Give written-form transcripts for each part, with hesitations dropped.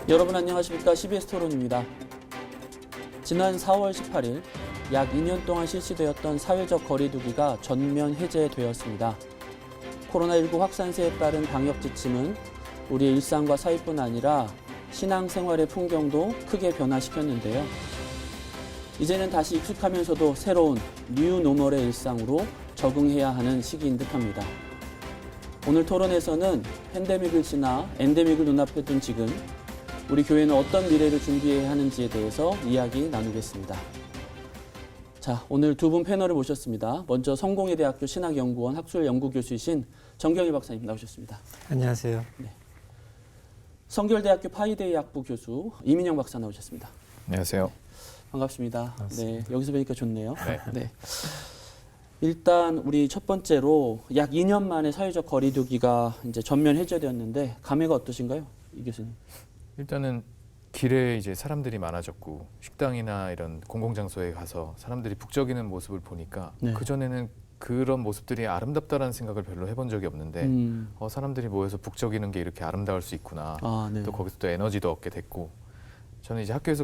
여러분 안녕하십니까? CBS 토론입니다. 지난 4월 18일 약 2년 동안 실시되었던 사회적 거리두기가 전면 해제되었습니다. 코로나19 확산세에 따른 방역 지침은 우리의 일상과 사회뿐 아니라 신앙생활의 풍경도 크게 변화시켰는데요. 이제는 다시 익숙하면서도 새로운 뉴노멀의 일상으로 적응해야 하는 시기인 듯합니다. 오늘 토론에서는 팬데믹을 지나 엔데믹을 눈앞에 둔 지금 우리 교회는 어떤 미래를 준비해야 하는지에 대해서 이야기 나누겠습니다. 자, 오늘 두 분 패널을 모셨습니다. 먼저 성공회대학교 신학연구원 학술연구교수이신 정경일 박사님 나오셨습니다. 안녕하세요. 네. 성결대학교 파이데이 학부 교수 이민영 박사 나오셨습니다. 안녕하세요. 네, 반갑습니다. 네, 여기서 뵈니까 좋네요. 네. 네. 일단 우리 첫 번째로 약 2년 만에 사회적 거리두기가 이제 전면 해제되었는데 감회가 어떠신가요, 이 교수님? 일단은 길에 이제 사람들이 많아졌고 식당이나 이런 공공장소에 가서 사람들이 북적이는 모습을 보니까 네. 그전에는 그런 모습들이 아름답다라는 생각을 별로 해본 적이 없는데 사람들이 모여서 북적이는 게 이렇게 아름다울 수 있구나. 네. 또 거기서 또 에너지도 얻게 됐고 저는 이제 학교에서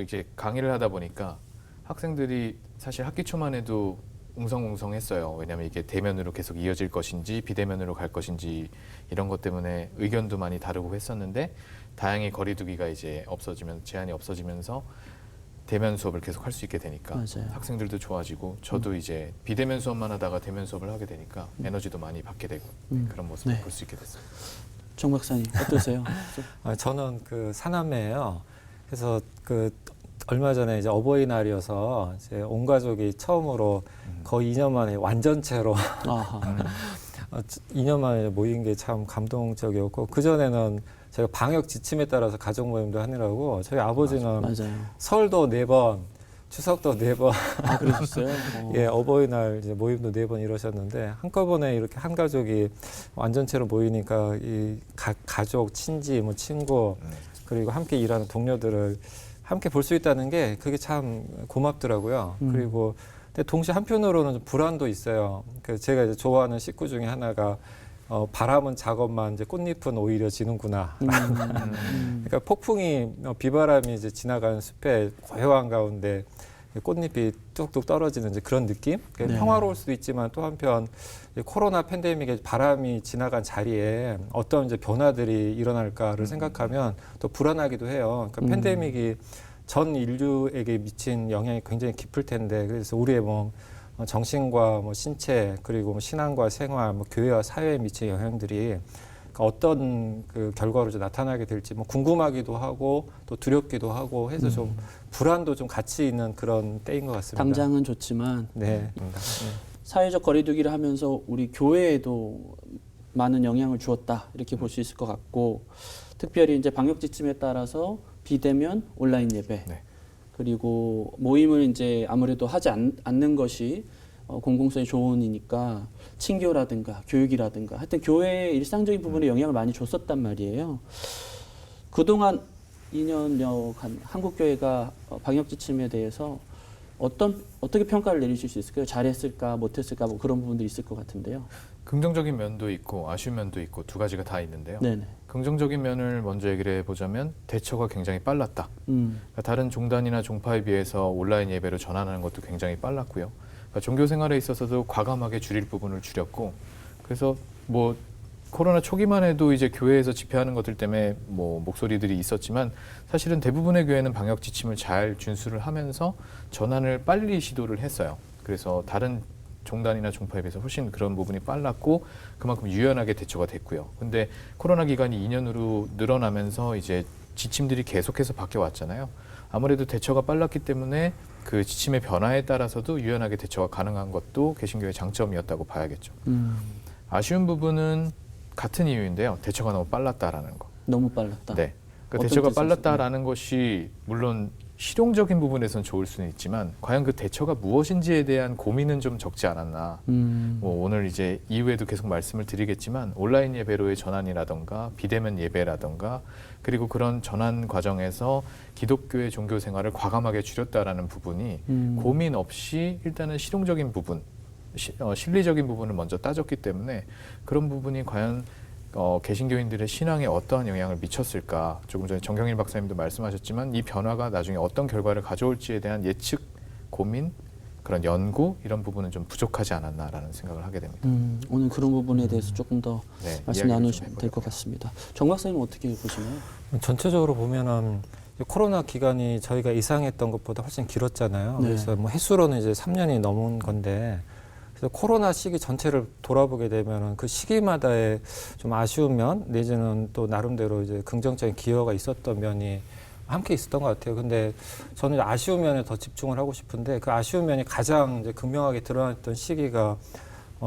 이제 강의를 하다 보니까 학생들이 사실 학기 초만 해도 웅성웅성했어요. 왜냐하면 이게 대면으로 계속 이어질 것인지 비대면으로 갈 것인지 이런 것 때문에 의견도 많이 다르고 했었는데 다행히 거리두기가 이제 제한이 없어지면서 대면 수업을 계속 할 수 있게 되니까 맞아요. 학생들도 좋아지고 저도 이제 비대면 수업만 하다가 대면 수업을 하게 되니까 에너지도 많이 받게 되고 그런 모습을 네. 볼 수 있게 됐습니다. 정 박사님 어떠세요? 저는 그 사남매예요. 그래서 얼마 전에 이제 어버이날이어서 이제 온 가족이 처음으로 거의 2년 만에 완전체로 2년 만에 모인 게 참 감동적이었고 그 전에는 제가 방역 지침에 따라서 가족 모임도 하느라고 저희 아버지는 맞아요. 설도 4번, 추석도 4번, 그러셨어요? 예, 어버이날 이제 모임도 4번 이러셨는데 한꺼번에 이렇게 한 가족이 완전체로 모이니까 이 가족, 친지, 뭐 친구 그리고 함께 일하는 동료들을 함께 볼 수 있다는 게 그게 참 고맙더라고요. 그리고 근데 동시에 한편으로는 좀 불안도 있어요. 제가 이제 좋아하는 식구 중에 하나가 바람은 작업만 이제 꽃잎은 오히려 지는구나. 그러니까 폭풍이 비바람이 이제 지나가는 숲에 고요한 가운데 꽃잎이 뚝뚝 떨어지는 이제 그런 느낌? 네. 평화로울 수도 있지만 또 한편 코로나 팬데믹의 바람이 지나간 자리에 어떤 이제 변화들이 일어날까를 생각하면 또 불안하기도 해요. 그러니까 팬데믹이 전 인류에게 미친 영향이 굉장히 깊을 텐데 그래서 우리의 뭐 정신과 뭐 신체 그리고 뭐 신앙과 생활, 뭐 교회와 사회에 미친 영향들이 어떤 그 결과로 좀 나타나게 될지 뭐 궁금하기도 하고 또 두렵기도 하고 해서 좀 불안도 좀 같이 있는 그런 때인 것 같습니다. 당장은 좋지만 네. 사회적 거리두기를 하면서 우리 교회에도 많은 영향을 주었다 이렇게 볼 수 있을 것 같고 특별히 이제 방역 지침에 따라서 비대면 온라인 예배 네. 그리고 모임을 이제 아무래도 하지 않는 것이 공공성의 조언이니까 친교라든가 교육이라든가 하여튼 교회의 일상적인 부분에 영향을 많이 줬었단 말이에요. 그동안 2년여간 한국교회가 방역 지침에 대해서 어떻게 평가를 내리실 수 있을까요? 잘했을까 못했을까 뭐 그런 부분도 있을 것 같은데요. 긍정적인 면도 있고 아쉬운 면도 있고 두 가지가 다 있는데요. 네네. 긍정적인 면을 먼저 얘기를 해보자면 대처가 굉장히 빨랐다. 그러니까 다른 종단이나 종파에 비해서 온라인 예배로 전환하는 것도 굉장히 빨랐고요. 그러니까 종교 생활에 있어서도 과감하게 줄일 부분을 줄였고 그래서 뭐 코로나 초기만 해도 이제 교회에서 집회하는 것들 때문에 뭐 목소리들이 있었지만 사실은 대부분의 교회는 방역 지침을 잘 준수를 하면서 전환을 빨리 시도를 했어요. 그래서 다른 종단이나 종파에 비해서 훨씬 그런 부분이 빨랐고 그만큼 유연하게 대처가 됐고요. 근데 코로나 기간이 2년으로 늘어나면서 이제 지침들이 계속해서 바뀌어 왔잖아요. 아무래도 대처가 빨랐기 때문에 그 지침의 변화에 따라서도 유연하게 대처가 가능한 것도 개신교의 장점이었다고 봐야겠죠. 아쉬운 부분은 같은 이유인데요. 대처가 너무 빨랐다라는 거. 너무 빨랐다. 네. 그러니까 대처가 빨랐다라는 것이 물론 실용적인 부분에선 좋을 수는 있지만 과연 그 대처가 무엇인지에 대한 고민은 좀 적지 않았나. 뭐 오늘 이제 이후에도 계속 말씀을 드리겠지만 온라인 예배로의 전환이라던가 비대면 예배라던가 그리고 그런 전환 과정에서 기독교의 종교 생활을 과감하게 줄였다라는 부분이 고민 없이 일단은 실용적인 부분, 실리적인 부분을 먼저 따졌기 때문에 그런 부분이 과연 개신교인들의 신앙에 어떠한 영향을 미쳤을까? 조금 전에 정경일 박사님도 말씀하셨지만 이 변화가 나중에 어떤 결과를 가져올지에 대한 예측, 고민, 그런 연구 이런 부분은 좀 부족하지 않았나라는 생각을 하게 됩니다. 오늘 그런 부분에 대해서 조금 더 네, 말씀 이야기를 나누시면 좀 될 것 같습니다. 정 박사님은 어떻게 보시나요? 전체적으로 보면은 코로나 기간이 저희가 예상했던 것보다 훨씬 길었잖아요. 네. 그래서 뭐 횟수로는 이제 3년이 넘은 건데, 그래서 코로나 시기 전체를 돌아보게 되면은 그 시기마다의 좀 아쉬운 면 내지는 또 나름대로 이제 긍정적인 기여가 있었던 면이 함께 있었던 것 같아요. 근데 저는 아쉬운 면에 더 집중을 하고 싶은데, 그 아쉬운 면이 가장 이제 극명하게 드러났던 시기가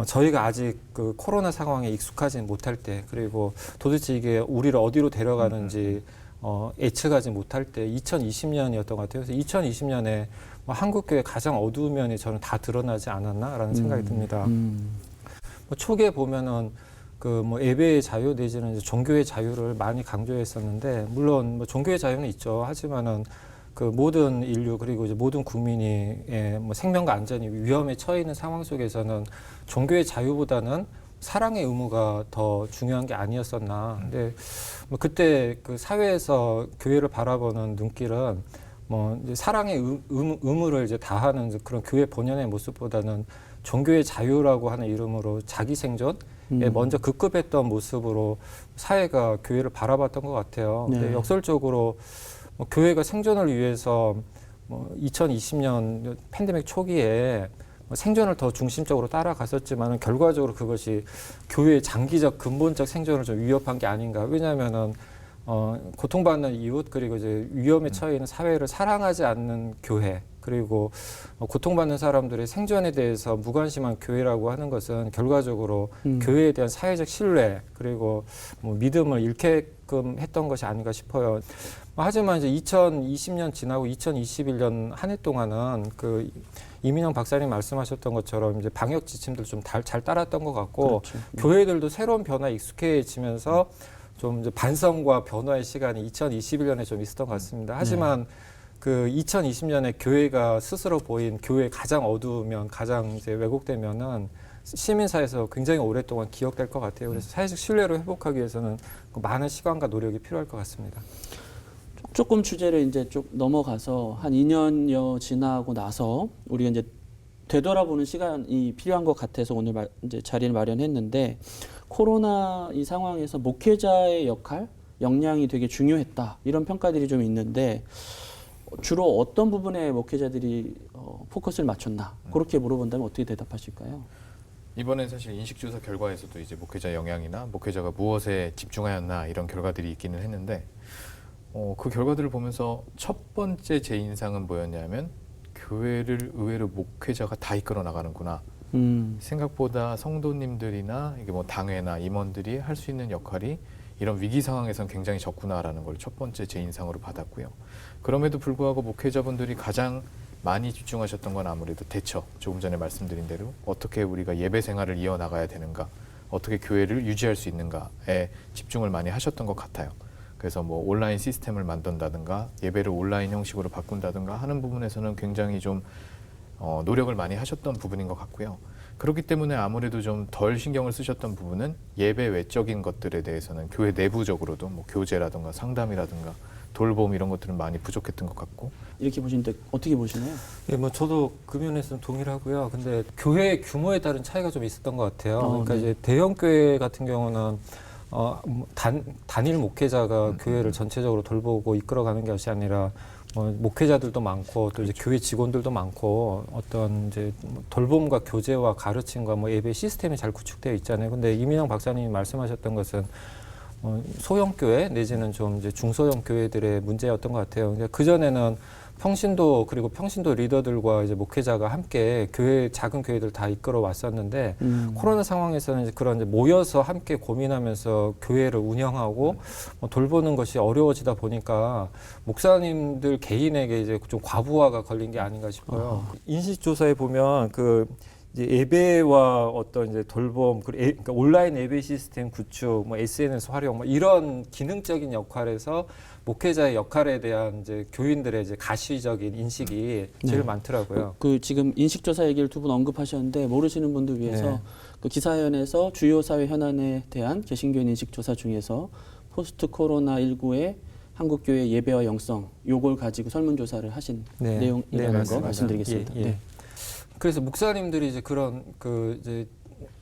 저희가 아직 그 코로나 상황에 익숙하지 못할 때, 그리고 도대체 이게 우리를 어디로 데려가는지 예측하지 못할 때 2020년이었던 것 같아요. 그래서 2020년에 한국교회 가장 어두운 면이 저는 다 드러나지 않았나라는 생각이 듭니다. 뭐 초기에 보면은 그 뭐 예배의 자유 내지는 이제 종교의 자유를 많이 강조했었는데, 물론 뭐 종교의 자유는 있죠. 하지만은 그 모든 인류 그리고 이제 모든 국민이 뭐 생명과 안전이 위험에 처해 있는 상황 속에서는 종교의 자유보다는 사랑의 의무가 더 중요한 게 아니었었나. 근데 뭐 그때 그 사회에서 교회를 바라보는 눈길은 뭐 이제 사랑의 의무를 이제 다하는 그런 교회 본연의 모습보다는 종교의 자유라고 하는 이름으로 자기 생존에 먼저 급급했던 모습으로 사회가 교회를 바라봤던 것 같아요. 네. 근데 역설적으로 뭐 교회가 생존을 위해서 뭐 2020년 팬데믹 초기에 생존을 더 중심적으로 따라갔었지만 결과적으로 그것이 교회의 장기적 근본적 생존을 좀 위협한 게 아닌가. 왜냐하면은 고통받는 이웃 그리고 이제 위험에 처해 있는 사회를 사랑하지 않는 교회 그리고 고통받는 사람들의 생존에 대해서 무관심한 교회라고 하는 것은 결과적으로 교회에 대한 사회적 신뢰 그리고 뭐 믿음을 잃게끔 했던 것이 아닌가 싶어요. 하지만 이제 2020년 지나고 2021년 한 해 동안은 그 이민영 박사님 말씀하셨던 것처럼 이제 방역 지침들 좀 잘 따랐던 것 같고 그렇죠. 교회들도 새로운 변화에 익숙해지면서 좀 이제 반성과 변화의 시간이 2021년에 좀 있었던 것 같습니다. 하지만 그 2020년에 교회가 스스로 보인 교회의 가장 어두우면 가장 이제 왜곡되면은 시민사회에서 굉장히 오랫동안 기억될 것 같아요. 그래서 사회적 신뢰를 회복하기 위해서는 많은 시간과 노력이 필요할 것 같습니다. 조금 주제를 이제 좀 넘어가서 한 2년여 지나고 나서 우리가 이제 되돌아보는 시간이 필요한 것 같아서 오늘 이제 자리를 마련했는데 코로나 이 상황에서 목회자의 역할, 역량이 되게 중요했다 이런 평가들이 좀 있는데 주로 어떤 부분에 목회자들이 포커스를 맞췄나 그렇게 물어본다면 어떻게 대답하실까요? 이번엔 사실 인식조사 결과에서도 이제 목회자 영향이나 목회자가 무엇에 집중하였나 이런 결과들이 있기는 했는데 그 결과들을 보면서 첫 번째 제 인상은 뭐였냐면 교회를 의외로 목회자가 다 이끌어 나가는구나. 생각보다 성도님들이나 이게 뭐 당회나 임원들이 할 수 있는 역할이 이런 위기 상황에선 굉장히 적구나라는 걸 첫 번째 제 인상으로 받았고요. 그럼에도 불구하고 목회자분들이 가장 많이 집중하셨던 건 아무래도 대처, 조금 전에 말씀드린 대로 어떻게 우리가 예배 생활을 이어나가야 되는가, 어떻게 교회를 유지할 수 있는가에 집중을 많이 하셨던 것 같아요. 그래서 뭐 온라인 시스템을 만든다든가 예배를 온라인 형식으로 바꾼다든가 하는 부분에서는 굉장히 좀 노력을 많이 하셨던 부분인 것 같고요. 그렇기 때문에 아무래도 좀 덜 신경을 쓰셨던 부분은 예배 외적인 것들에 대해서는 교회 내부적으로도 뭐 교제라든가 상담이라든가 돌봄 이런 것들은 많이 부족했던 것 같고. 이렇게 보시는데 어떻게 보시나요? 예, 뭐 저도 그 면에서는 동일하고요. 근데 교회 규모에 따른 차이가 좀 있었던 것 같아요. 그러니까 네. 이제 대형 교회 같은 경우는 단일 목회자가 교회를 전체적으로 돌보고 이끌어가는 것이 아니라 목회자들도 많고 또 이제 교회 직원들도 많고 어떤 이제 돌봄과 교제와 가르침과 뭐 예배 시스템이 잘 구축되어 있잖아요. 근데 이민영 박사님이 말씀하셨던 것은 소형 교회 내지는 좀 이제 중소형 교회들의 문제였던 것 같아요. 그러니까 그 전에는 평신도 그리고 평신도 리더들과 이제 목회자가 함께 교회 작은 교회들 다 이끌어 왔었는데 코로나 상황에서는 이제 그런 이제 모여서 함께 고민하면서 교회를 운영하고 돌보는 것이 어려워지다 보니까 목사님들 개인에게 이제 좀 과부하가 걸린 게 아닌가 싶어요. 인식조사에 보면 그 이제 예배와 어떤 이제 돌봄, 그러니까 온라인 예배 시스템 구축, 뭐 SNS 활용, 뭐 이런 기능적인 역할에서 목회자의 역할에 대한 이제 교인들의 이제 가시적인 인식이 제일 많더라고요. 그 지금 인식조사 얘기를 두 분 언급하셨는데 모르시는 분들 위해서 그 기사연에서 주요 사회 현안에 대한 개신교인 인식조사 중에서 포스트 코로나19의 한국교회 예배와 영성 요걸 가지고 설문조사를 하신 내용이라는 거 말씀드리겠습니다. 예. 그래서 목사님들이 이제 그런 그 이제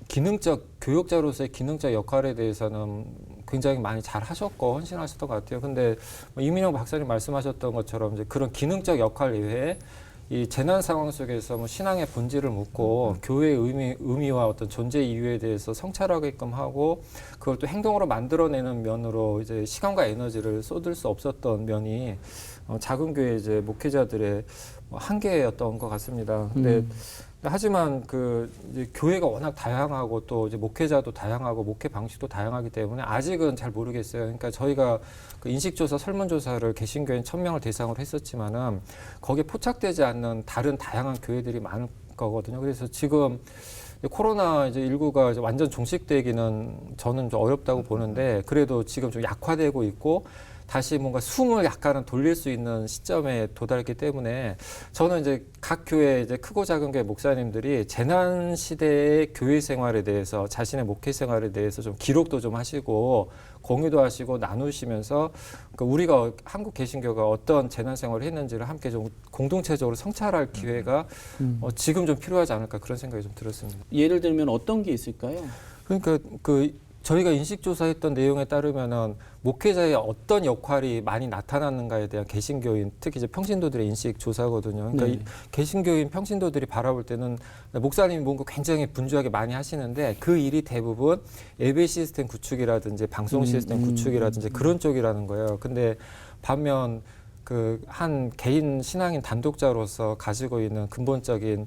기능적 교역자로서의 기능적 역할에 대해서는 굉장히 많이 잘 하셨고 헌신하셨던 것 같아요. 근데 이민영 박사님 말씀하셨던 것처럼 이제 그런 기능적 역할 이외에 이 재난 상황 속에서 뭐 신앙의 본질을 묻고 교회의 의미와 어떤 존재 이유에 대해서 성찰하게끔 하고 그걸 또 행동으로 만들어내는 면으로 이제 시간과 에너지를 쏟을 수 없었던 면이 작은 교회 이제 목회자들의 한계였던 것 같습니다. 근데 하지만 그 이제 교회가 워낙 다양하고 또 이제 목회자도 다양하고 목회 방식도 다양하기 때문에 아직은 잘 모르겠어요. 그러니까 저희가 그 인식조사, 설문조사를 개신교인 1000명을 대상으로 했었지만은 거기에 포착되지 않는 다른 다양한 교회들이 많을 거거든요. 그래서 지금 코로나 이제 19가 이제 완전 종식되기는 저는 좀 어렵다고 보는데 그래도 지금 좀 약화되고 있고 다시 뭔가 숨을 약간은 돌릴 수 있는 시점에 도달했기 때문에 저는 이제 각 교회 이제 크고 작은 교회 목사님들이 재난 시대의 교회 생활에 대해서 자신의 목회 생활에 대해서 좀 기록도 좀 하시고 공유도 하시고 나누시면서 그러니까 우리가 한국 개신교가 어떤 재난 생활을 했는지를 함께 좀 공동체적으로 성찰할 기회가 지금 좀 필요하지 않을까 그런 생각이 좀 들었습니다. 예를 들면 어떤 게 있을까요? 그러니까 저희가 인식조사했던 내용에 따르면은 목회자의 어떤 역할이 많이 나타나는가에 대한 개신교인, 특히 이제 평신도들의 인식 조사거든요. 그러니까 이 개신교인 평신도들이 바라볼 때는 목사님이 뭔가 굉장히 분주하게 많이 하시는데 그 일이 대부분 예배 시스템 구축이라든지 방송 시스템 구축이라든지 그런 쪽이라는 거예요. 근데 반면 그 한 개인 신앙인 단독자로서 가지고 있는 근본적인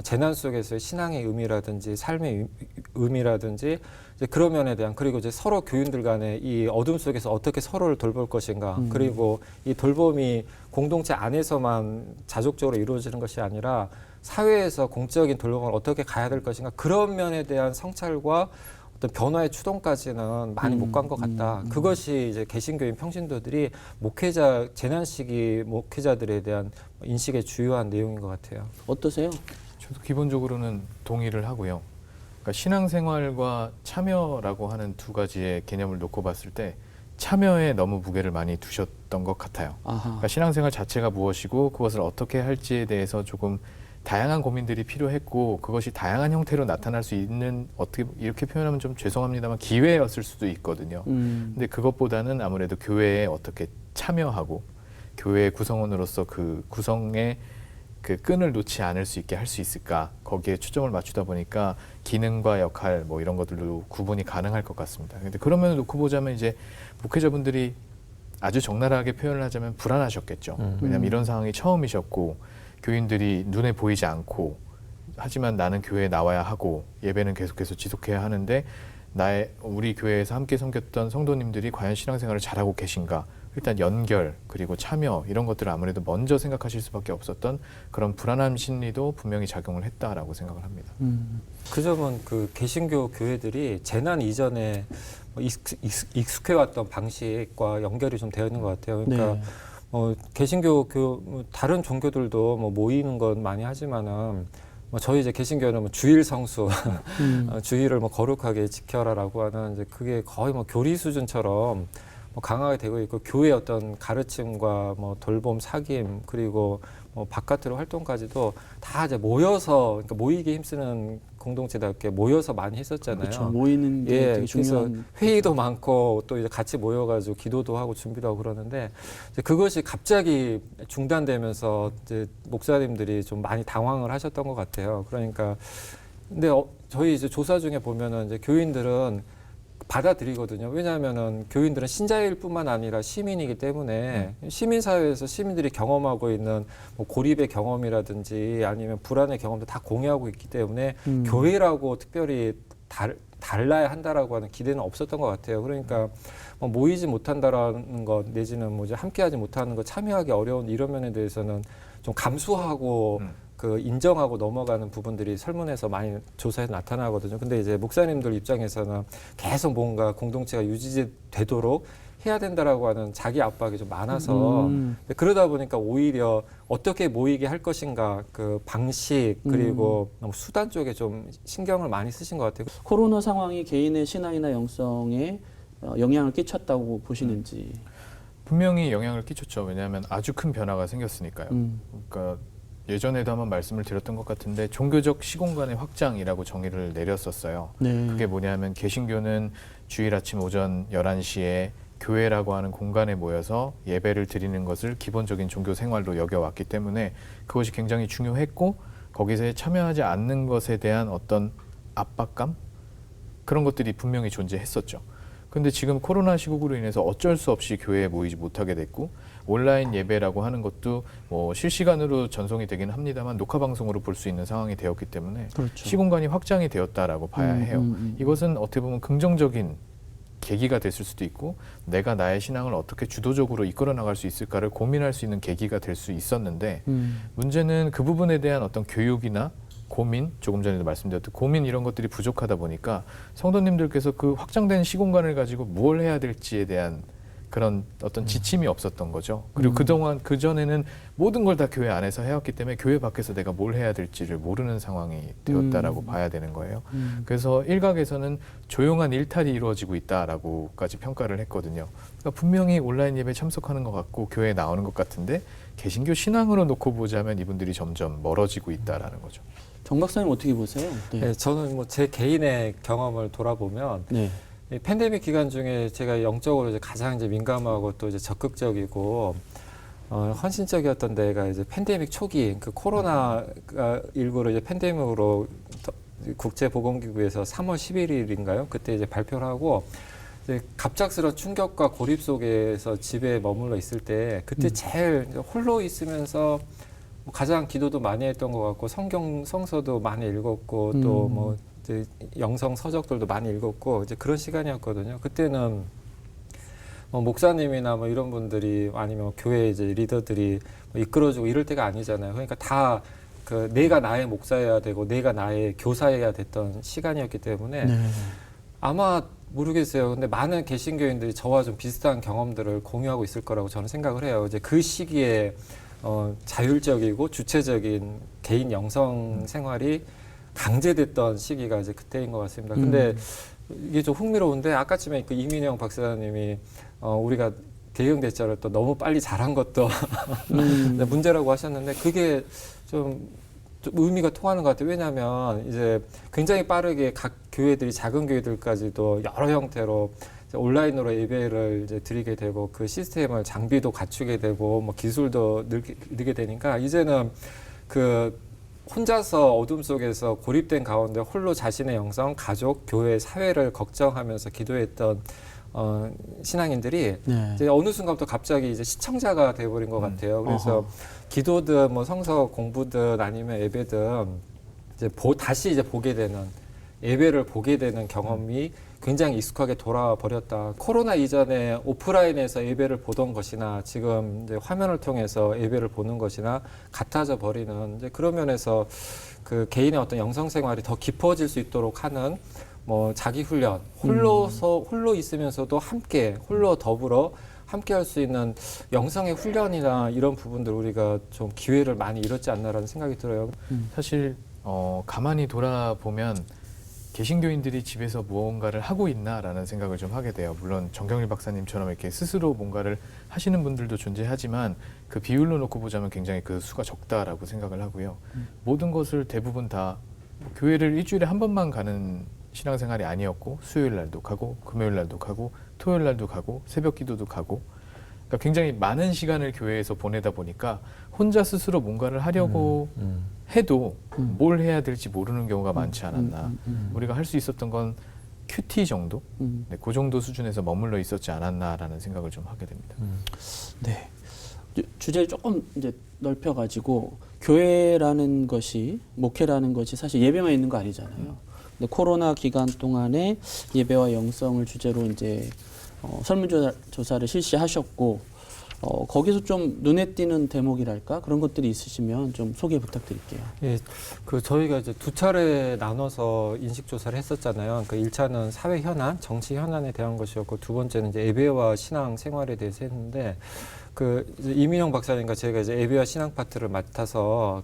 재난 속에서의 신앙의 의미라든지 삶의 의미라든지 이제 그런 면에 대한 그리고 이제 서로 교인들 간에 이 어둠 속에서 어떻게 서로를 돌볼 것인가 그리고 이 돌봄이 공동체 안에서만 자족적으로 이루어지는 것이 아니라 사회에서 공적인 돌봄을 어떻게 가야 될 것인가 그런 면에 대한 성찰과 어떤 변화의 추동까지는 많이 못 간 것 같다. 그것이 이제 개신교인 평신도들이 목회자 재난 시기 목회자들에 대한 인식의 주요한 내용인 것 같아요. 어떠세요? 저도 기본적으로는 동의를 하고요. 그러니까 신앙생활과 참여라고 하는 두 가지의 개념을 놓고 봤을 때 참여에 너무 무게를 많이 두셨던 것 같아요. 그러니까 신앙생활 자체가 무엇이고 그것을 어떻게 할지에 대해서 조금 다양한 고민들이 필요했고 그것이 다양한 형태로 나타날 수 있는 어떻게 이렇게 표현하면 좀 죄송합니다만 기회였을 수도 있거든요. 근데 그것보다는 아무래도 교회에 어떻게 참여하고 교회의 구성원으로서 그 구성의 그 끈을 놓지 않을 수 있게 할 수 있을까 거기에 초점을 맞추다 보니까 기능과 역할 뭐 이런 것들도 구분이 가능할 것 같습니다. 근데 그런 면을 놓고 보자면 이제 목회자분들이 아주 적나라하게 표현을 하자면 불안하셨겠죠. 왜냐하면 이런 상황이 처음이셨고 교인들이 눈에 보이지 않고 하지만 나는 교회에 나와야 하고 예배는 계속해서 지속해야 하는데 우리 교회에서 함께 섬겼던 성도님들이 과연 신앙생활을 잘하고 계신가 일단 연결 그리고 참여 이런 것들을 아무래도 먼저 생각하실 수밖에 없었던 그런 불안한 심리도 분명히 작용을 했다라고 생각을 합니다. 그 점은 그 개신교 교회들이 재난 이전에 익숙해왔던 방식과 연결이 좀 되어 있는 것 같아요. 그러니까 개신교 다른 종교들도 뭐 모이는 건 많이 하지만은 저희 이제 개신교는 뭐 주일 성수, 주일을 뭐 거룩하게 지켜라라고 하는 이제 그게 거의 뭐 교리 수준처럼 강하게 되고 있고 교회의 어떤 가르침과 뭐 돌봄, 사귐 그리고 뭐 바깥으로 활동까지도 다 이제 모여서 그러니까 모이기 힘쓰는 공동체답게 모여서 많이 했었잖아요. 그렇죠. 모이는 게 되게 중요한. 그래서 회의도 많고 또 이제 같이 모여가지고 기도도 하고 준비도 하고 그러는데 이제 그것이 갑자기 중단되면서 이제 목사님들이 좀 많이 당황을 하셨던 것 같아요. 그러니까 근데 저희 이제 조사 중에 보면은 이제 교인들은 받아들이거든요. 왜냐하면은 교인들은 신자일 뿐만 아니라 시민이기 때문에 시민사회에서 시민들이 경험하고 있는 뭐 고립의 경험이라든지 아니면 불안의 경험도 다 공유하고 있기 때문에 교회라고 특별히 달라야 한다라고 하는 기대는 없었던 것 같아요. 그러니까 뭐 모이지 못한다라는 것 내지는 뭐 이제 함께하지 못하는 것 참여하기 어려운 이런 면에 대해서는 좀 감수하고 그 인정하고 넘어가는 부분들이 설문에서 많이 조사에 나타나거든요. 근데 이제 목사님들 입장에서는 계속 뭔가 공동체가 유지되도록 해야 된다라고 하는 자기 압박이 좀 많아서 그러다 보니까 오히려 어떻게 모이게 할 것인가 그 방식 그리고 너무 수단 쪽에 좀 신경을 많이 쓰신 것 같아요. 코로나 상황이 개인의 신앙이나 영성에 영향을 끼쳤다고 보시는지. 분명히 영향을 끼쳤죠. 왜냐하면 아주 큰 변화가 생겼으니까요. 그러니까 예전에도 한번 말씀을 드렸던 것 같은데 종교적 시공간의 확장이라고 정의를 내렸었어요. 네. 그게 뭐냐면 개신교는 주일 아침 오전 11시에 교회라고 하는 공간에 모여서 예배를 드리는 것을 기본적인 종교 생활로 여겨왔기 때문에 그것이 굉장히 중요했고 거기서 참여하지 않는 것에 대한 어떤 압박감? 그런 것들이 분명히 존재했었죠. 근데 지금 코로나 시국으로 인해서 어쩔 수 없이 교회에 모이지 못하게 됐고 온라인 예배라고 하는 것도 뭐 실시간으로 전송이 되긴 합니다만 녹화 방송으로 볼 수 있는 상황이 되었기 때문에 그렇죠. 시공간이 확장이 되었다라고 봐야 해요. 이것은 어떻게 보면 긍정적인 계기가 됐을 수도 있고 내가 나의 신앙을 어떻게 주도적으로 이끌어 나갈 수 있을까를 고민할 수 있는 계기가 될 수 있었는데 문제는 그 부분에 대한 어떤 교육이나 고민, 조금 전에도 말씀드렸듯 고민 이런 것들이 부족하다 보니까 성도님들께서 그 확장된 시공간을 가지고 뭘 해야 될지에 대한 그런 어떤 지침이 없었던 거죠. 그리고 그동안 그전에는 모든 걸 다 교회 안에서 해왔기 때문에 교회 밖에서 내가 뭘 해야 될지를 모르는 상황이 되었다라고 봐야 되는 거예요. 그래서 일각에서는 조용한 일탈이 이루어지고 있다라고까지 평가를 했거든요. 그러니까 분명히 온라인 예배에 참석하는 것 같고 교회에 나오는 것 같은데 개신교 신앙으로 놓고 보자면 이분들이 점점 멀어지고 있다라는 거죠. 정 박사님 어떻게 보세요? 네. 네, 저는 뭐 제 개인의 경험을 돌아보면 네. 이 팬데믹 기간 중에 제가 영적으로 이제 가장 이제 민감하고 또 이제 적극적이고 헌신적이었던 데가 이제 팬데믹 초기 그 코로나 19로 이제 팬데믹으로 국제보건기구에서 3월 11일인가요? 그때 이제 발표를 하고 이제 갑작스러운 충격과 고립 속에서 집에 머물러 있을 때 그때 제일 홀로 있으면서 가장 기도도 많이 했던 것 같고 성서도 많이 읽었고 또 뭐 영성 서적들도 많이 읽었고 이제 그런 시간이었거든요. 그때는 목사님이나 뭐 이런 분들이 아니면 교회 이제 리더들이 뭐 이끌어주고 이럴 때가 아니잖아요. 그러니까 다 그 내가 나의 목사여야 되고 내가 나의 교사여야 됐던 시간이었기 때문에 네. 아마 모르겠어요. 근데 많은 개신교인들이 저와 좀 비슷한 경험들을 공유하고 있을 거라고 저는 생각을 해요. 이제 그 시기에 자율적이고 주체적인 개인 영성 생활이 강제됐던 시기가 이제 그때인 것 같습니다. 근데 이게 좀 흥미로운데 아까쯤에 그 이민영 박사님이 우리가 대응 대처를 또 너무 빨리 잘한 것도 문제라고 하셨는데 그게 좀 의미가 통하는 것 같아요. 왜냐하면 이제 굉장히 빠르게 각 교회들이 작은 교회들까지도 여러 형태로 온라인으로 예배를 이제 드리게 되고 그 시스템을 장비도 갖추게 되고 뭐 기술도 늘게 되니까 이제는 그 혼자서 어둠 속에서 고립된 가운데 홀로 자신의 영성, 가족, 교회, 사회를 걱정하면서 기도했던 신앙인들이 네. 이제 어느 순간부터 갑자기 이제 시청자가 돼버린 것 같아요. 그래서 기도든 뭐 성서 공부든 아니면 예배든 이제 다시 이제 보게 되는 예배를 보게 되는 경험이 굉장히 익숙하게 돌아와 버렸다. 코로나 이전에 오프라인에서 예배를 보던 것이나 지금 이제 화면을 통해서 예배를 보는 것이나 같아져 버리는 이제 그런 면에서 그 개인의 어떤 영성 생활이 더 깊어질 수 있도록 하는 뭐 자기 훈련, 홀로 있으면서도 함께 홀로 더불어 함께 할 수 있는 영성의 훈련이나 이런 부분들 우리가 좀 기회를 많이 잃었지 않나라는 생각이 들어요. 사실 가만히 돌아보면 개신교인들이 집에서 무언가를 하고 있나라는 생각을 좀 하게 돼요. 물론 정경일 박사님처럼 이렇게 스스로 뭔가를 하시는 분들도 존재하지만 그 비율로 놓고 보자면 굉장히 그 수가 적다라고 생각을 하고요. 모든 것을 대부분 다 교회를 일주일에 한 번만 가는 신앙생활이 아니었고 수요일 날도 가고 금요일 날도 가고 토요일 날도 가고 새벽 기도도 가고 그러니까 굉장히 많은 시간을 교회에서 보내다 보니까 혼자 스스로 뭔가를 하려고 해도 뭘 해야 될지 모르는 경우가 많지 않았나. 우리가 할 수 있었던 건 큐티 정도? 네, 그 정도 수준에서 머물러 있었지 않았나라는 생각을 좀 하게 됩니다. 네. 주제를 조금 이제 넓혀가지고 교회라는 것이 목회라는 것이 사실 예배만 있는 거 아니잖아요. 근데 코로나 기간 동안에 예배와 영성을 주제로 이제 설문조사를 실시하셨고 거기서 좀 눈에 띄는 대목이랄까 그런 것들이 있으시면 좀 소개 부탁드릴게요. 예, 저희가 이제 두 차례 나눠서 인식 조사를 했었잖아요. 그러니까 1차는 사회 현안, 정치 현안에 대한 것이었고 두 번째는 이제 예배와 신앙 생활에 대해서 했는데 이제 이민영 박사님과 제가 이제 예배와 신앙 파트를 맡아서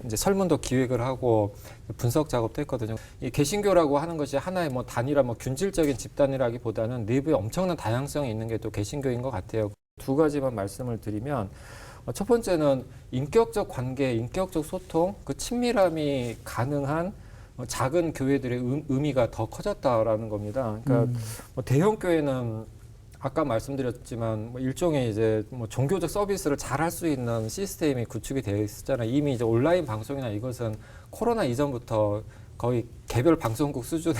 이제 설문도 기획을 하고 분석 작업도 했거든요. 이 개신교라고 하는 것이 하나의 뭐 단일화, 균질적인 집단이라기보다는 내부에 엄청난 다양성이 있는 게 또 개신교인 것 같아요. 두 가지만 말씀을 드리면 첫 번째는 인격적 관계, 인격적 소통, 그 친밀함이 가능한 작은 교회들의 의미가 더 커졌다라는 겁니다. 그러니까 대형 교회는 아까 말씀드렸지만 일종의 이제 종교적 서비스를 잘 할 수 있는 시스템이 구축이 되어 있었잖아요. 이미 이제 온라인 방송이나 이것은 코로나 이전부터 거의 개별 방송국 수준의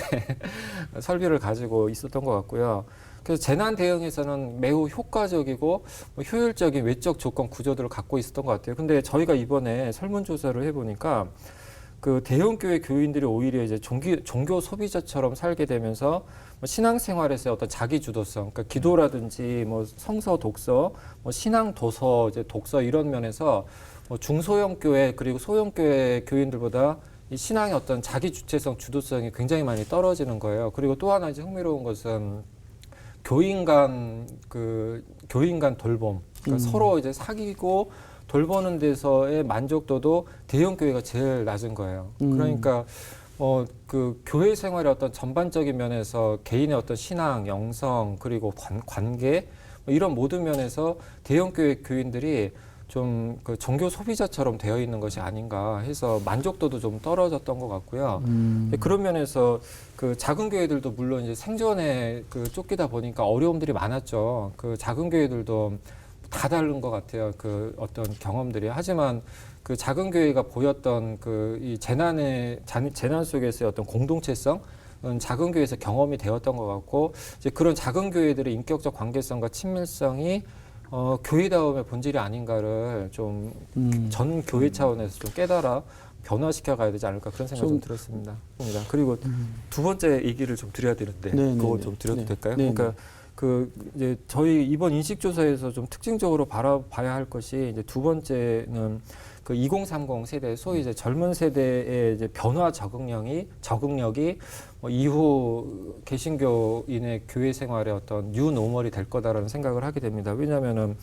설비를 가지고 있었던 것 같고요. 그래서 재난 대응에서는 매우 효과적이고 효율적인 외적 조건 구조들을 갖고 있었던 것 같아요. 근데 저희가 이번에 설문조사를 해보니까 대형 교회 교인들이 오히려 이제 종교 소비자처럼 살게 되면서 신앙생활에서의 어떤 자기 주도성, 그러니까 기도라든지 성서 독서, 신앙 도서, 이제 독서 이런 면에서 중소형 교회 그리고 소형 교회 교인들보다 이 신앙의 어떤 자기 주체성, 주도성이 굉장히 많이 떨어지는 거예요. 그리고 또 하나 이제 흥미로운 것은 교인 간 돌봄, 그러니까 서로 이제 사귀고 돌보는 데서의 만족도도 대형 교회가 제일 낮은 거예요. 그러니까 교회 생활의 어떤 전반적인 면에서 개인의 어떤 신앙, 영성 그리고 관계 이런 모든 면에서 대형 교회 교인들이 좀 종교 소비자처럼 되어 있는 것이 아닌가 해서 만족도도 좀 떨어졌던 것 같고요. 그런 면에서 작은 교회들도 물론 이제 생존에 쫓기다 보니까 어려움들이 많았죠. 작은 교회들도 다 다른 것 같아요. 어떤 경험들이. 하지만 작은 교회가 보였던 이 재난 속에서의 어떤 공동체성, 작은 교회에서 경험이 되었던 것 같고, 이제 그런 작은 교회들의 인격적 관계성과 친밀성이 교회다움의 본질이 아닌가를 좀 전 교회 차원에서 좀 깨달아 변화시켜 가야 되지 않을까 그런 생각이 좀 들었습니다. 그리고 두 번째 얘기를 좀 드려야 되는데 그거 좀 드려도 될까요? 그러니까 이제 저희 이번 인식조사에서 좀 특징적으로 바라봐야 할 것이 이제 두 번째는 2030 세대, 소위 이제 젊은 세대의 이제 변화 적응력이 이후 개신교인의 교회 생활의 어떤 뉴노멀이 될 거다라는 생각을 하게 됩니다. 왜냐하면은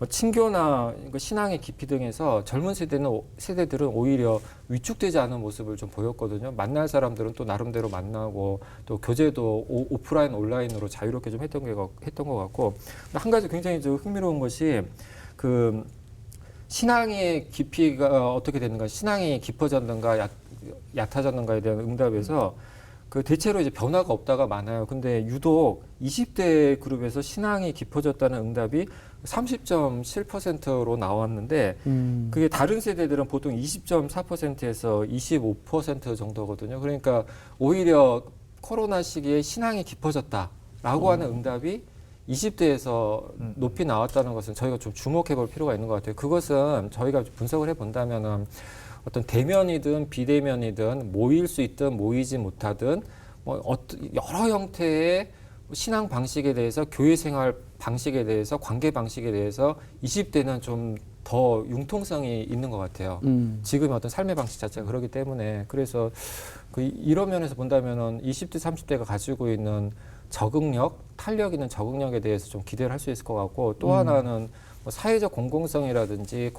친교나 신앙의 깊이 등에서 젊은 세대들은 오히려 위축되지 않은 모습을 좀 보였거든요. 만날 사람들은 또 나름대로 만나고 또 교제도 오프라인 온라인으로 자유롭게 좀 했던 것 같고, 한 가지 굉장히 좀 흥미로운 것이 신앙의 깊이가 어떻게 되는가, 신앙이 깊어졌는가 얕아졌는가에 대한 응답에서 대체로 이제 변화가 없다가 많아요. 근데 유독 20대 그룹에서 신앙이 깊어졌다는 응답이 30.7%로 나왔는데 그게 다른 세대들은 보통 20.4%에서 25% 정도거든요. 그러니까 오히려 코로나 시기에 신앙이 깊어졌다라고 하는 응답이 20대에서 높이 나왔다는 것은 저희가 좀 주목해 볼 필요가 있는 것 같아요. 그것은 저희가 분석을 해 본다면은 어떤 대면이든 비대면이든 모일 수 있든 모이지 못하든 여러 형태의 신앙 방식에 대해서, 교회 생활 방식에 대해서, 관계 방식에 대해서 20대는 좀 더 융통성이 있는 것 같아요. 지금의 어떤 삶의 방식 자체가 그렇기 때문에. 그래서 이런 면에서 본다면은 20대, 30대가 가지고 있는 적응력, 탄력 있는 적응력에 대해서 좀 기대를 할 수 있을 것 같고, 또 하나는 사회적 공공성이라든지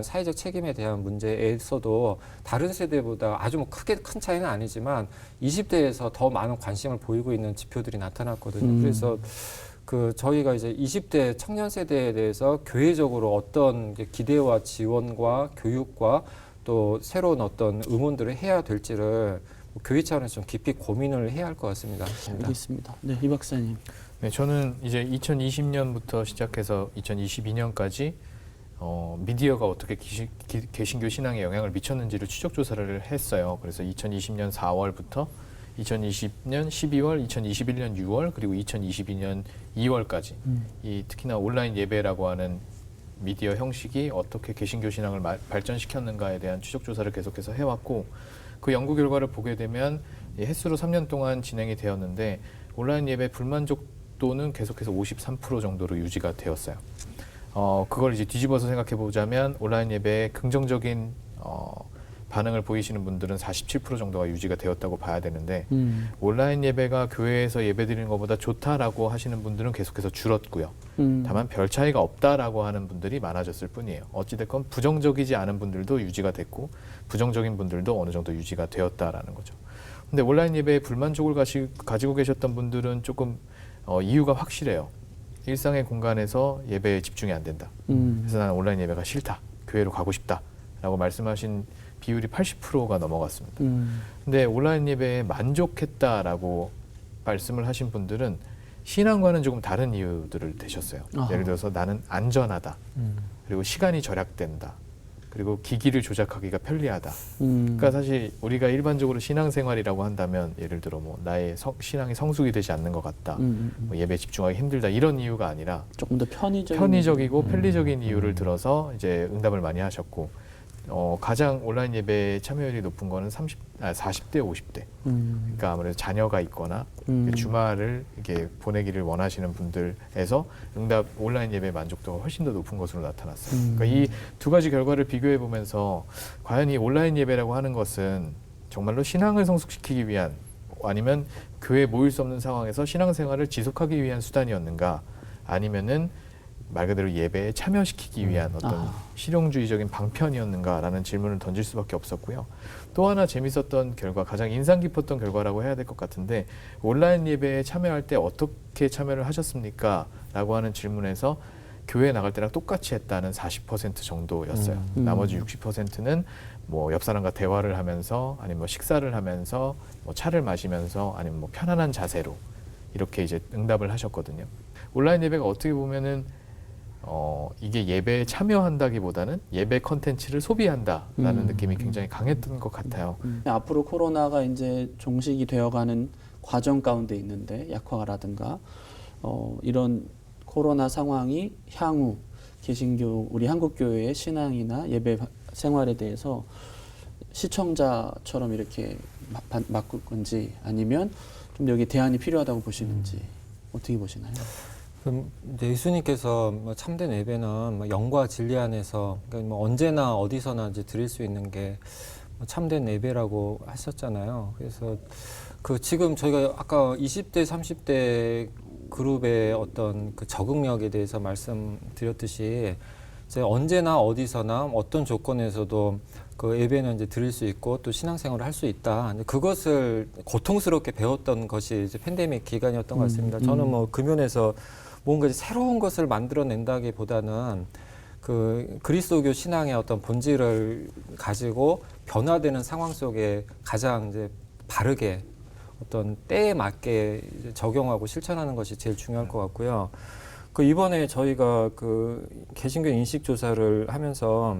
사회적 책임에 대한 문제에서도 다른 세대보다 아주 큰 차이는 아니지만 20대에서 더 많은 관심을 보이고 있는 지표들이 나타났거든요. 그래서 저희가 이제 20대 청년 세대에 대해서 교회적으로 어떤 기대와 지원과 교육과 또 새로운 어떤 응원들을 해야 될지를 교회 차원에서 좀 깊이 고민을 해야 할 것 같습니다. 알겠습니다. 네, 이 박사님. 네, 저는 이제 2020년부터 시작해서 2022년까지 미디어가 어떻게 개신교 신앙에 영향을 미쳤는지를 추적 조사를 했어요. 그래서 2020년 4월부터 2020년 12월, 2021년 6월, 그리고 2022년 2월까지 특히나 온라인 예배라고 하는 미디어 형식이 어떻게 개신교 신앙을 발전시켰는가에 대한 추적 조사를 계속해서 해왔고, 그 연구 결과를 보게 되면 횟수로 3년 동안 진행이 되었는데 온라인 예배 불만족 또는 계속해서 53% 정도로 유지가 되었어요. 그걸 이제 뒤집어서 생각해 보자면 온라인 예배에 긍정적인 반응을 보이시는 분들은 47% 정도가 유지가 되었다고 봐야 되는데 온라인 예배가 교회에서 예배드리는 것보다 좋다라고 하시는 분들은 계속해서 줄었고요. 다만 별 차이가 없다라고 하는 분들이 많아졌을 뿐이에요. 어찌됐건 부정적이지 않은 분들도 유지가 됐고 부정적인 분들도 어느 정도 유지가 되었다라는 거죠. 근데 온라인 예배에 불만족을 가지고 계셨던 분들은 조금 이유가 확실해요. 일상의 공간에서 예배에 집중이 안 된다. 그래서 나는 온라인 예배가 싫다. 교회로 가고 싶다라고 말씀하신 비율이 80%가 넘어갔습니다. 근데 온라인 예배에 만족했다라고 말씀을 하신 분들은 신앙과는 조금 다른 이유들을 대셨어요. 예를 들어서 나는 안전하다. 그리고 시간이 절약된다. 그리고 기기를 조작하기가 편리하다. 그러니까 사실 우리가 일반적으로 신앙생활이라고 한다면 예를 들어 뭐 나의 신앙이 성숙이 되지 않는 것 같다. 뭐 예배에 집중하기 힘들다. 이런 이유가 아니라 조금 더 편의적이고 편리적인 이유를 들어서 이제 응답을 많이 하셨고 가장 온라인 예배에 참여율이 높은 거는 40대, 50대. 그러니까 아무래도 자녀가 있거나 주말을 이렇게 보내기를 원하시는 분들에서 온라인 예배 만족도가 훨씬 더 높은 것으로 나타났어요. 그러니까 이 두 가지 결과를 비교해 보면서 과연 이 온라인 예배라고 하는 것은 정말로 신앙을 성숙시키기 위한 아니면 교회에 모일 수 없는 상황에서 신앙생활을 지속하기 위한 수단이었는가 아니면은 말 그대로 예배에 참여시키기 위한 어떤 실용주의적인 방편이었는가라는 질문을 던질 수밖에 없었고요. 또 하나 재밌었던 결과, 가장 인상 깊었던 결과라고 해야 될 것 같은데 온라인 예배에 참여할 때 어떻게 참여를 하셨습니까? 라고 하는 질문에서 교회에 나갈 때랑 똑같이 했다는 40% 정도였어요. 나머지 60%는 뭐 옆 사람과 대화를 하면서 아니면 뭐 식사를 하면서 뭐 차를 마시면서 아니면 뭐 편안한 자세로 이렇게 이제 응답을 하셨거든요. 온라인 예배가 어떻게 보면은 이게 예배에 참여한다기보다는 예배 컨텐츠를 소비한다라는 느낌이 굉장히 강했던 것 같아요. 앞으로 코로나가 이제 종식이 되어가는 과정 가운데 있는데 약화라든가 이런 코로나 상황이 향후 개신교 우리 한국교회의 신앙이나 예배 생활에 대해서 시청자처럼 이렇게 바꿀 건지 아니면 좀 여기 대안이 필요하다고 보시는지 어떻게 보시나요? 그럼 이제 예수님께서 참된 예배는 영과 진리 안에서 그러니까 뭐 언제나 어디서나 이제 드릴 수 있는 게 참된 예배라고 하셨잖아요. 그래서 그 지금 저희가 아까 20대, 30대 그룹의 어떤 그 적응력에 대해서 말씀드렸듯이 이제 언제나 어디서나 어떤 조건에서도 그 예배는 이제 드릴 수 있고 또 신앙생활을 할 수 있다. 그것을 고통스럽게 배웠던 것이 이제 팬데믹 기간이었던 것 같습니다. 저는 뭐 그 면에서 뭔가 새로운 것을 만들어낸다기보다는 그 그리스도교 신앙의 어떤 본질을 가지고 변화되는 상황 속에 가장 이제 바르게 어떤 때에 맞게 이제 적용하고 실천하는 것이 제일 중요할 것 같고요. 그 이번에 저희가 그 개신교 인식 조사를 하면서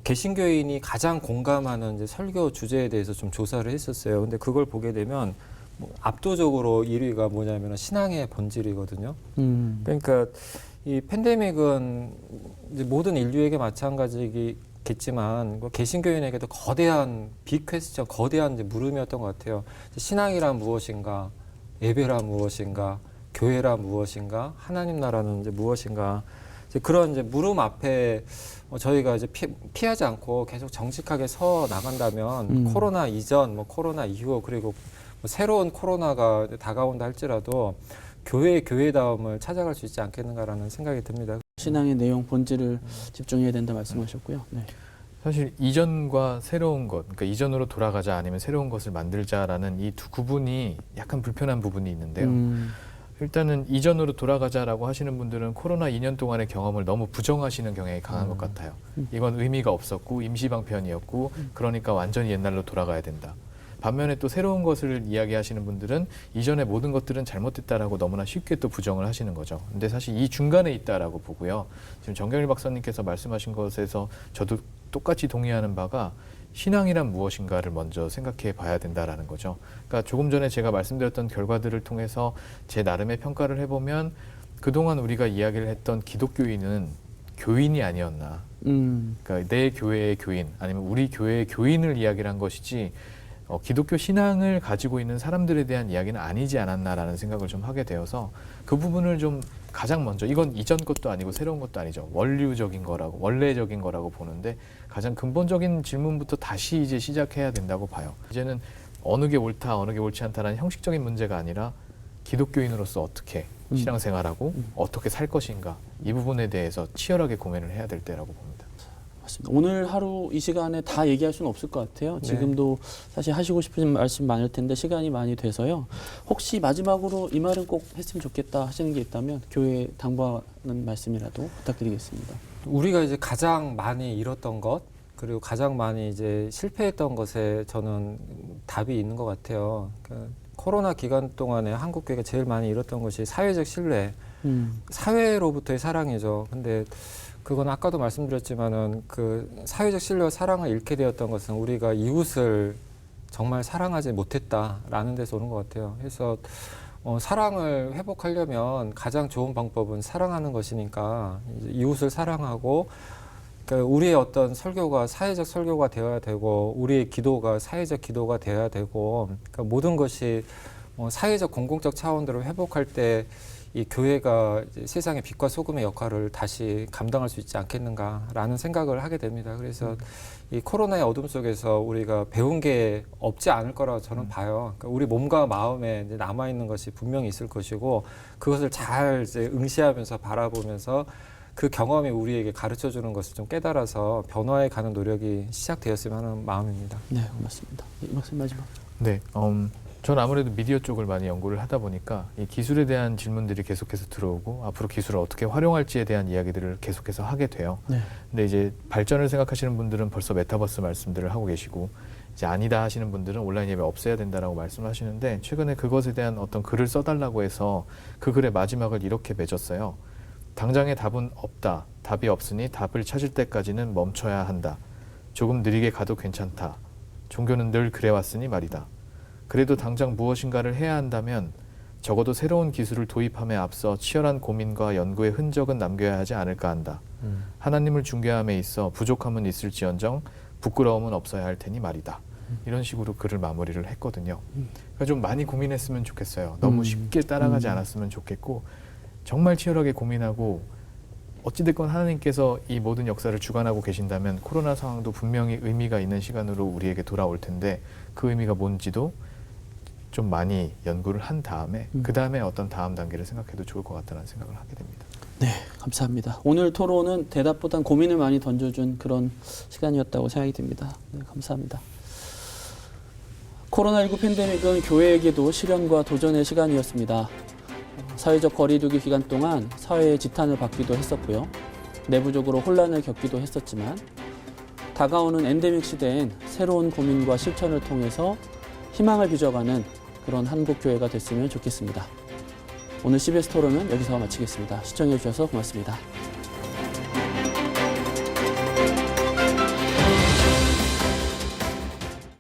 개신교인이 가장 공감하는 이제 설교 주제에 대해서 좀 조사를 했었어요. 근데 그걸 보게 되면 압도적으로 1위가 뭐냐면 신앙의 본질이거든요. 그러니까 이 팬데믹은 이제 모든 인류에게 마찬가지겠지만 개신교인에게도 거대한 빅퀘스천, 거대한 이제 물음이었던 것 같아요. 신앙이란 무엇인가, 예배란 무엇인가, 교회란 무엇인가, 하나님 나라는 이제 무엇인가. 이제 그런 이제 물음 앞에 저희가 이제 피하지 않고 계속 정직하게 서 나간다면 코로나 이전, 뭐 코로나 이후 그리고 새로운 코로나가 다가온다 할지라도 교회의 교회다움을 찾아갈 수 있지 않겠는가라는 생각이 듭니다. 신앙의 내용 본질을 집중해야 된다 말씀하셨고요. 네. 사실 이전과 새로운 것, 그러니까 이전으로 돌아가자 아니면 새로운 것을 만들자라는 이 두 구분이 약간 불편한 부분이 있는데요. 일단은 이전으로 돌아가자라고 하시는 분들은 코로나 2년 동안의 경험을 너무 부정하시는 경향이 강한 것 같아요. 이건 의미가 없었고 임시방편이었고 그러니까 완전히 옛날로 돌아가야 된다. 반면에 또 새로운 것을 이야기하시는 분들은 이전의 모든 것들은 잘못됐다라고 너무나 쉽게 또 부정을 하시는 거죠. 근데 사실 이 중간에 있다라고 보고요. 지금 정경일 박사님께서 말씀하신 것에서 저도 똑같이 동의하는 바가 신앙이란 무엇인가를 먼저 생각해 봐야 된다라는 거죠. 그러니까 조금 전에 제가 말씀드렸던 결과들을 통해서 제 나름의 평가를 해보면 그동안 우리가 이야기를 했던 기독교인은 교인이 아니었나. 그러니까 내 교회의 교인 아니면 우리 교회의 교인을 이야기를 한 것이지 기독교 신앙을 가지고 있는 사람들에 대한 이야기는 아니지 않았나라는 생각을 좀 하게 되어서 그 부분을 좀 가장 먼저, 이건 이전 것도 아니고 새로운 것도 아니죠. 원류적인 거라고, 원래적인 거라고 보는데 가장 근본적인 질문부터 다시 이제 시작해야 된다고 봐요. 이제는 어느 게 옳다, 어느 게 옳지 않다라는 형식적인 문제가 아니라 기독교인으로서 어떻게 신앙생활하고 어떻게 살 것인가, 이 부분에 대해서 치열하게 고민을 해야 될 때라고 봅니다. 맞습니다. 오늘 하루 이 시간에 다 얘기할 수는 없을 것 같아요. 네. 지금도 사실 하시고 싶은 말씀 많을 텐데 시간이 많이 돼서요. 혹시 마지막으로 이 말은 꼭 했으면 좋겠다 하시는 게 있다면 교회에 당부하는 말씀이라도 부탁드리겠습니다. 우리가 이제 가장 많이 잃었던 것, 그리고 가장 많이 이제 실패했던 것에 저는 답이 있는 것 같아요. 코로나 기간 동안에 한국 교회가 제일 많이 잃었던 것이 사회적 신뢰, 사회로부터의 사랑이죠. 근데 그건 아까도 말씀드렸지만은 그 사회적 신뢰와 사랑을 잃게 되었던 것은 우리가 이웃을 정말 사랑하지 못했다라는 데서 오는 것 같아요. 그래서 사랑을 회복하려면 가장 좋은 방법은 사랑하는 것이니까 이웃을 사랑하고, 그러니까 우리의 어떤 설교가 사회적 설교가 되어야 되고, 우리의 기도가 사회적 기도가 되어야 되고, 그러니까 모든 것이 사회적 공공적 차원대로 회복할 때 이 교회가 이제 세상의 빛과 소금의 역할을 다시 감당할 수 있지 않겠는가라는 생각을 하게 됩니다. 그래서 이 코로나의 어둠 속에서 우리가 배운 게 없지 않을 거라고 저는 봐요. 그러니까 우리 몸과 마음에 이제 남아 있는 것이 분명히 있을 것이고, 그것을 잘 이제 응시하면서 바라보면서 그 경험이 우리에게 가르쳐 주는 것을 좀 깨달아서 변화해 가는 노력이 시작되었으면 하는 마음입니다. 네, 고맙습니다. 말씀 마지막. 네, 전 아무래도 미디어 쪽을 많이 연구를 하다 보니까 이 기술에 대한 질문들이 계속해서 들어오고, 앞으로 기술을 어떻게 활용할지에 대한 이야기들을 계속해서 하게 돼요. 네. 근데 이제 발전을 생각하시는 분들은 벌써 메타버스 말씀들을 하고 계시고, 이제 아니다 하시는 분들은 온라인 예배 없애야 된다라고 말씀하시는데, 최근에 그것에 대한 어떤 글을 써달라고 해서 그 글의 마지막을 이렇게 맺었어요. 당장의 답은 없다. 답이 없으니 답을 찾을 때까지는 멈춰야 한다. 조금 느리게 가도 괜찮다. 종교는 늘 그래왔으니 말이다. 그래도 당장 무엇인가를 해야 한다면 적어도 새로운 기술을 도입함에 앞서 치열한 고민과 연구의 흔적은 남겨야 하지 않을까 한다. 하나님을 중개함에 있어 부족함은 있을지언정 부끄러움은 없어야 할 테니 말이다. 이런 식으로 글을 마무리를 했거든요. 그러니까 좀 많이 고민했으면 좋겠어요. 너무 쉽게 따라가지 않았으면 좋겠고, 정말 치열하게 고민하고, 어찌됐건 하나님께서 이 모든 역사를 주관하고 계신다면 코로나 상황도 분명히 의미가 있는 시간으로 우리에게 돌아올 텐데, 그 의미가 뭔지도 좀 많이 연구를 한 다음에 그 다음에 어떤 다음 단계를 생각해도 좋을 것 같다는 생각을 하게 됩니다. 네, 감사합니다. 오늘 토론은 대답보단 고민을 많이 던져준 그런 시간이었다고 생각이 듭니다. 네, 감사합니다. 코로나19 팬데믹은 교회에게도 시련과 도전의 시간이었습니다. 사회적 거리두기 기간 동안 사회의 지탄을 받기도 했었고요. 내부적으로 혼란을 겪기도 했었지만, 다가오는 엔데믹 시대엔 새로운 고민과 실천을 통해서 희망을 빚어가는 그런 한국교회가 됐으면 좋겠습니다. 오늘 CBS 토론은 여기서 마치겠습니다. 시청해 주셔서 고맙습니다.